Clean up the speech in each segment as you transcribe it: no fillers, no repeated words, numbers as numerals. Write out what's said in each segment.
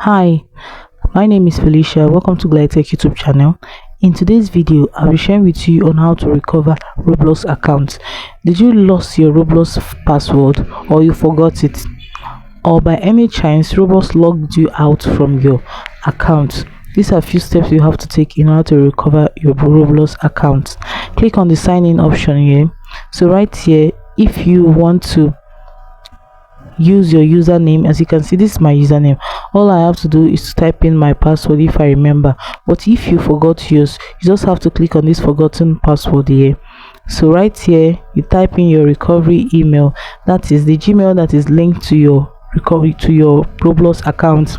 Hi, my name is Felicia. Welcome to GlideTech YouTube channel. In today's video, I'll be sharing with you on how to recover Roblox account. Did you lose your Roblox password, or you forgot it, or by any chance Roblox logged you out from your account? These are a few steps you have to take in order to recover your Roblox account. Click on the sign in option here. So right here, if you want to use your username, as you can see, this is my username. All I have to do is to type in my password if I remember, but if you forgot yours, you just have to click on this forgotten password here. So right here, you type in your recovery email, that is the Gmail that is linked to your recovery to your Roblox account.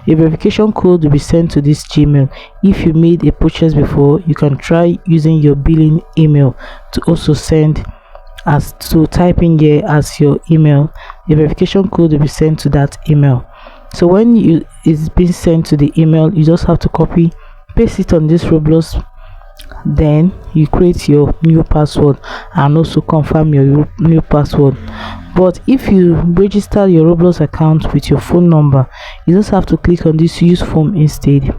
A verification code will be sent to this Gmail. If you made a purchase before, you can try using your billing email to also send as to type in here as your email. A verification code will be sent to that email. So when it's being sent to the email, you just have to copy paste it on this Roblox, then you create your new password and also confirm your new password. But if you register your Roblox account with your phone number, you just have to click on this use phone instead.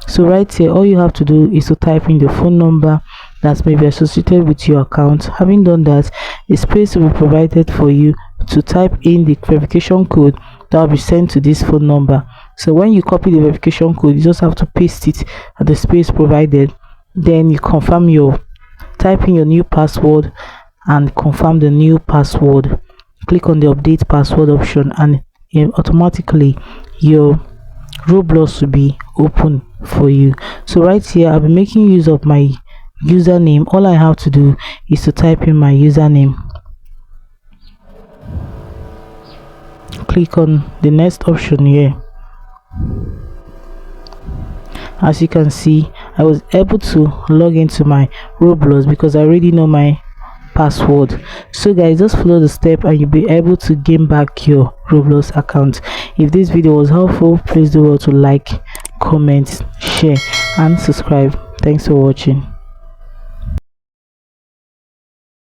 So right here, all you have to do is to type in the phone number that may be associated with your account. Having done that, a space will be provided for you to type in the verification code that will be sent to this phone number. So when you copy the verification code, you just have to paste it at the space provided. Then you type in your new password and confirm the new password. Click on the update password option, and automatically your Roblox will be open for you. So right here, I'll be making use of my username. All I have to do is to type in my username. Click on the next option here. As you can see, I was able to log into my Roblox because I already know my password. So guys, just follow the step and you'll be able to gain back your Roblox account. If this video was helpful, please do well to like, comment, share and subscribe. Thanks for watching.